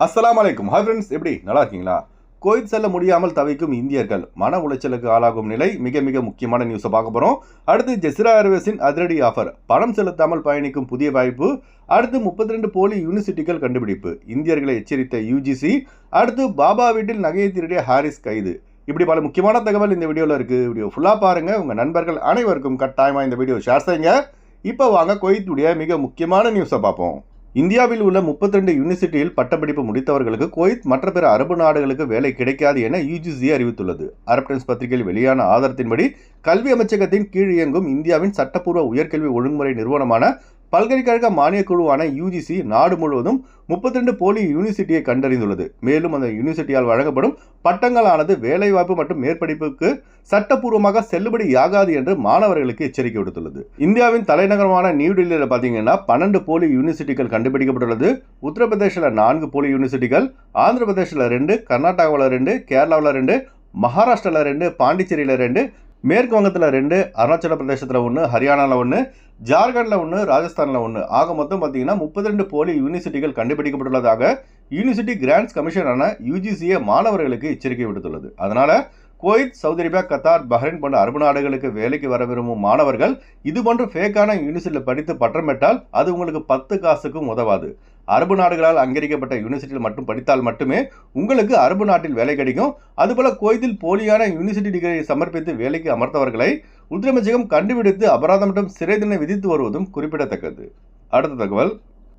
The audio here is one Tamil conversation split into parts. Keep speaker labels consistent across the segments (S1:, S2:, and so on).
S1: அஸ்ஸலாமு அலைக்கும். ஹாய் ஃப்ரெண்ட்ஸ், எப்படி நல்லா இருக்கீங்களா? குவைத் செல்ல முடியாமல் தவிக்கும் இந்தியர்கள் மன உளைச்சலுக்கு ஆளாகும் நிலை மிக மிக முக்கியமான நியூஸை பார்க்க போகிறோம். அடுத்து ஜெசிரா ஏர்வேஸின் அதிரடி ஆஃபர், பணம் செலுத்தாமல் பயணிக்கும் புதிய வாய்ப்பு. அடுத்து 32 போலி யூனிவர்சிட்டிகள் கண்டுபிடிப்பு, இந்தியர்களை எச்சரித்த யூஜிசி. அடுத்து பாபா வீட்டில் நகையை திருடிய ஹாரிஸ் கைது. இப்படி பல முக்கியமான தகவல் இந்த வீடியோவில் இருக்குது. வீடியோ ஃபுல்லாக பாருங்கள். உங்கள் நண்பர்கள் அனைவருக்கும் கட்டாயமாக இந்த வீடியோ ஷேர் செய்யுங்க. இப்போ வாங்க குவைத்துடைய மிக முக்கியமான நியூஸை பார்ப்போம். இந்தியாவில் உள்ள 32 யூனிவர்சிட்டியில் பட்டப்படிப்பு முடித்தவர்களுக்கு குவைத் மற்ற பிற அரபு நாடுகளுக்கு வேலை கிடைக்காது என யூஜிசி அறிவித்துள்ளது. அரப் டைம்ஸ் பத்திரிகையில் வெளியான ஆதாரத்தின்படி கல்வி அமைச்சகத்தின் கீழ் இயங்கும் இந்தியாவின் சட்டப்பூர்வ உயர்கல்வி ஒழுங்குமுறை நிறுவனமான பல்கலைக்கழக மானியக் குழுவான யூஜிசி நாடு முழுவதும் 32 போலி யூனிவர்சிட்டியை கண்டறிந்துள்ளது. மேலும் அந்த யூனிவர்சிட்டியால் வழங்கப்படும் பட்டங்களானது வேலைவாய்ப்பு மற்றும் மேற்படிப்புக்கு சட்டப்பூர்வமாக செல்லுபடியாகாது என்று மாணவர்களுக்கு எச்சரிக்கை விடுத்துள்ளது. இந்தியாவின் தலைநகரமான நியூடெல்லியில் பார்த்தீங்கன்னா 12 போலி யூனிவர்சிட்டிகள் கண்டுபிடிக்கப்பட்டுள்ளது. உத்தரப்பிரதேசில் 4 போலி யூனிவர்சிட்டிகள், ஆந்திர பிரதேசில் 2, கர்நாடகாவில் 2, கேரளாவில் 2, மகாராஷ்டிராவில் 2, பாண்டிச்சேரியில் 2, மேற்கு வங்கத்தில் 2, அருணாச்சல பிரதேசத்தில் 1, ஹரியானாவில் 1, ஜார்க்கண்டில் 1, ராஜஸ்தானில் 1, ஆக மொத்தம் பார்த்தீங்கன்னா 32 போலி யூனிவர்சிட்டிகள் கண்டுபிடிக்கப்பட்டுள்ளதாக யூனிவர்சிட்டி கிராண்ட்ஸ் கமிஷனான யூஜிசிஏ மாணவர்களுக்கு எச்சரிக்கை விடுத்துள்ளது. அதனால் Kuwait, Saudi Arabia, Qatar, Bahrain போன்ற அரபு நாடுகளுக்கு வேலைக்கு வர விரும்பும் மாணவர்கள் இதுபோன்ற ஃபேக்கான யூனிவர்சிட்டியில் படித்து பட்டம் பெற்றால் அது உங்களுக்கு 10 காசுக்கும் உதவாது. அரபு நாடுகளால் அங்கீகரிக்கப்பட்ட யூனிவர்சிட்டியில் மட்டும் படித்தால் மட்டுமே உங்களுக்கு அரபு நாட்டில் வேலை கிடைக்கும். அதுபோல குவைத்தில் போலியான யூனிவர்சிட்டி டிகிரியை சமர்ப்பித்து வேலைக்கு அமர்த்தவர்களை உள்துறை கண்டுபிடித்து அபராதம் மற்றும் சிறை தண்டனை விதித்து வருவதும் குறிப்பிடத்தக்கது. அடுத்த தகவல்,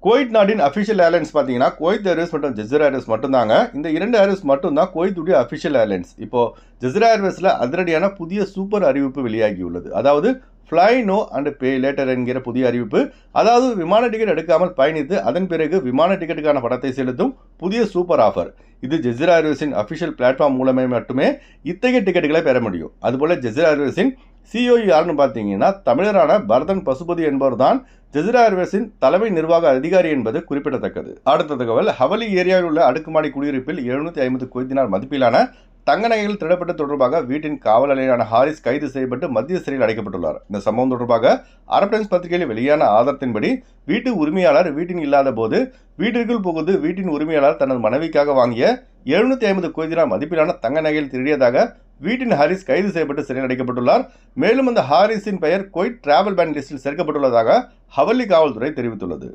S1: குவைத் நாட்டின் அஃபிஷியல் ஏர்லைன்ஸ் பார்த்தீங்கன்னா குவைத் ஏர்வேஸ் மற்றும் ஜெசிரா ஏர்வேஸ் மட்டும்தாங்க. இந்த 2 ஏர்வேஸ் மட்டும்தான் குவைத்துடைய அஃபிஷியல் ஏர்லைன்ஸ். இப்போ ஜெசிரா ஏர்வேஸில் அதிரடியான புதிய சூப்பர் அறிவிப்பு வெளியாகியுள்ளது. அதாவது fly now and pay later என்கிற புதிய அறிவிப்பு. அதாவது விமான டிக்கெட் எடுக்காமல் பயணித்து அதன் பிறகு விமான டிக்கெட்டுக்கான பணத்தை செலுத்தும் புதிய சூப்பர் ஆஃபர். இது ஜெசிரா ஏர்வேஸின் அஃபிஷியல் பிளாட்ஃபார்ம் மூலமே மட்டுமே இத்தகைய டிக்கெட்டுகளை பெற முடியும். அதுபோல ஜெசிரா ஏர்வேஸின் சிஇஓ யாருன்னு பார்த்தீங்கன்னா தமிழரான பரதன் பசுபதி என்பவர் தான் ஜெசிரா ஏர்வேஸின் தலைமை நிர்வாக அதிகாரி என்பது குறிப்பிடத்தக்கது. அடுத்த தகவல், ஹவலி ஏரியாவில் உள்ள அடுக்குமாடி குடியிருப்பில் 750 குவைத் தினார் மதிப்பிலான தங்க நகைகள் திருடப்பட்ட தொடர்பாக வீட்டின் காவல் நிலையான ஹாரிஸ் கைது செய்யப்பட்டு மத்திய சிறையில் அடைக்கப்பட்டுள்ளார். இந்த சம்பவம் தொடர்பாக அரப் டைம்ஸ் பத்திரிகையில் வெளியான ஆதாரத்தின்படி வீட்டு உரிமையாளர் வீட்டின் இல்லாத போது வீட்டிற்குள் புகுந்து வீட்டின் உரிமையாளர் தனது மனைவிக்காக வாங்கிய 750 குவைத் தினார் மதிப்பிலான தங்க நகைகள் திருடியதாக வீட்டின் ஹாரிஸ் கைது செய்யப்பட்டு சிறையில் அடைக்கப்பட்டுள்ளார். மேலும் அந்த ஹாரிஸின் பெயர் குவைத் டிராவல் பேன் லிஸ்டில் சேர்க்கப்பட்டுள்ளதாக ஹவல்லி காவல்துறை தெரிவித்துள்ளது.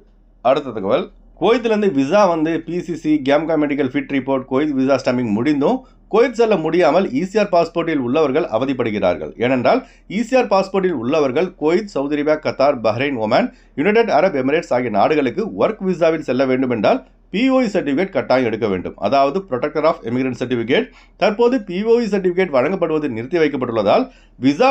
S1: அடுத்த தகவல், குவைத்திலிருந்து விசா பிசிசி கேம்கா medical fit report Kuwait visa stamping முடிந்தும் குவைத் செல்ல முடியாமல் இசிஆர் பாஸ்போர்ட்டில் உள்ளவர்கள் அவதிப்படுகிறார்கள். ஏனென்றால் இசிஆர் பாஸ்போர்ட்டில் உள்ளவர்கள் Kuwait, Saudi Arabia, Qatar, Bahrain, Oman, United Arab Emirates ஆகிய நாடுகளுக்கு ஒர்க் விசாவில் செல்ல வேண்டும் என்றால் பிஓஇ சர்டிஃபிகேட் கட்டாயம் எடுக்க வேண்டும். அதாவது ப்ரொடெக்டர் ஆஃப் எமிகிரன்ட் சர்டிஃபிகேட். தற்போது பிஓஇ சர்டிஃபிகேட் வழங்கப்படுவது நிறுத்தி வைக்கப்பட்டுள்ளதால் விசா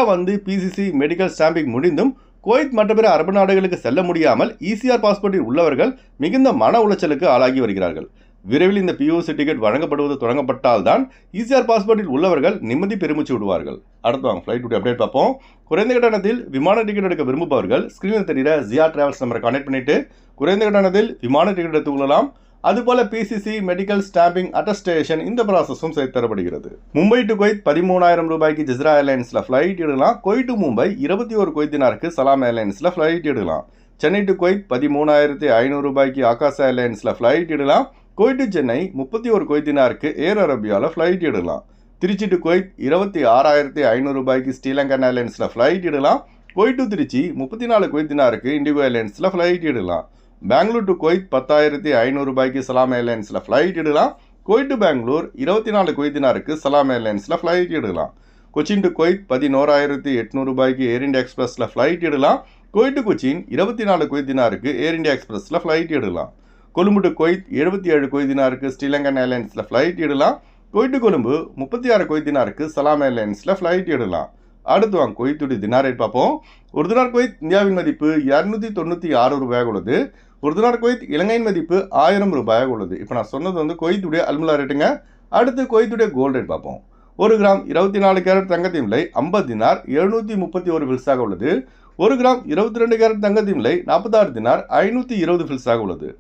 S1: பிசிசி மெடிக்கல் ஸ்டாம்பிங் முடிந்தும் குவைத் மற்ற பிற அரபு நாடுகளுக்கு செல்ல முடியாமல் இசிஆர் பாஸ்போர்ட்டில் உள்ளவர்கள் மிகுந்த மன உளைச்சலுக்கு ஆளாகி வருகிறார்கள். விரைவில் இந்த பிஓ சர்டிஃபிகேட் வழங்கப்படுவது தொடங்கப்பட்டால் தான் இசிஆர் பாஸ்போர்ட்டில் உள்ளவர்கள் நிம்மதி பெருமிச்சு விடுவார்கள். அடுத்து வாங்க ஃப்ளைட் அப்டேட் பார்ப்போம். குறைந்த கட்டணத்தில் விமான டிக்கெட் எடுக்க விரும்புபவர்கள் ஸ்கிரீனில் தெரிகிற ஜியா டிராவல்ஸ் நம்பரை கான்டெக்ட் பண்ணிட்டு குறைந்த கட்டணத்தில் விமான டிக்கெட் எடுத்துக் கொள்ளலாம். அதுபோல பிசிசி மெடிக்கல் ஸ்டாம்பிங் அட்டஸ்டேஷன் இந்த ப்ராசஸும் செய்து தரப்படுகிறது. மும்பை டு குவைத் 13,000 ரூபாய்க்கு ஜெசிரா ஏர்லைன்ஸில் ஃப்ளைட் எடுக்கலாம். குவைத் டு மும்பை 21 குவைத் தினாருக்கு சலாம் ஏர்லைன்ஸில் ஃப்ளைட் எடுக்கலாம். சென்னை டு குவைத் 13,500 ரூபாய்க்கு ஆகாஷ் ஏர்லைன்ஸில் ஃப்ளைட் எடுக்கலாம். குவைத் டு சென்னை 31 குவைத் தினாருக்கு ஏர் அரேபியாவில் ஃப்ளைட் எடுக்கலாம். திருச்சி டு குவைத் 26,500 ரூபாய்க்கு ஸ்ரீலங்கன் ஏர்லைன்ஸில் ஃப்ளைட் எடுக்கலாம். குவைத் டு திருச்சி 34 குவைத் தினாருக்கு இண்டிகோ ஏர்லைன்ஸில் ஃப்ளைட் எடுக்கலாம். பெங்களூர் டு குவைத் 10,500 ரூபாய்க்கு சலாம் ஏர்லைன்ஸில் ஃப்ளைட் எடுக்கலாம். குவைத் டு பெங்களூர் 24 குவைத் தினாருக்கு சலாம் ஏர்லைன்ஸில் ஃப்ளைட் எடுக்கலாம். கொச்சின் டு குவைத் 11,800 ரூபாய்க்கு ஏர் இந்தியா எக்ஸ்பிரஸில் ஃப்ளைட் எடுக்கலாம். குவைத் டு கொச்சின் 24 குவைத் தினாருக்கு ஏர் இந்தியா எக்ஸ்பிரஸில் ஃப்ளைட் எடுக்கலாம். கொழும்பு டு குவைத் 77 குவைத் தினாருக்கு ஸ்ரீலங்கன் ஏர்லைன்ஸில் ஃப்ளைட் எடுக்கலாம். குவைத் டு கொழும்பு 36 குவைத் தினாருக்கு சலாம் ஏர்லைன்ஸில் ஃப்ளைட் எடுக்கலாம். அடுத்து வாங்க குவைத்துடைய தினார் ரேட் பார்ப்போம். ஒரு தினார் குவைத் இந்தியாவின் மதிப்பு 296 ரூபாயாக உள்ளது. ஒரு தினார் குவைத் இலங்கையின் மதிப்பு 1000 ரூபாயாக உள்ளது. இப்போ நான் சொன்னது குவைத்துடைய அல்முலா ரேட்டுங்க. அடுத்து குவைத்துடைய கோல்டு ரேட் பார்ப்போம். 1 கிராம் 24 கேரட் தங்கத்தின் விலை 50 தினார் 731 ஃபில்ஸாக உள்ளது. 1 கிராம் 22 கேரட் தங்கத்தின் விலை 46 தினார் 520 ஃபில்ஸாக உள்ளது.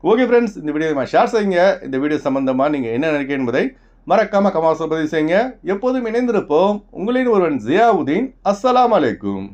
S1: ஓகே ஃப்ரெண்ட்ஸ், இந்த வீடியோ ஷேர் செய்யுங்க. இந்த வீடியோ சம்பந்தமாக நீங்கள் என்ன நினைக்கிறீங்க என்பதை மறக்காம கமெண்ட்ஸ்ல பதிவு செய்யுங்க. எப்போதும் இணைந்திருப்போம். உங்களின் ஒருவன் ஜியாவுதீன். அஸ்ஸலாமு அலைக்கும்.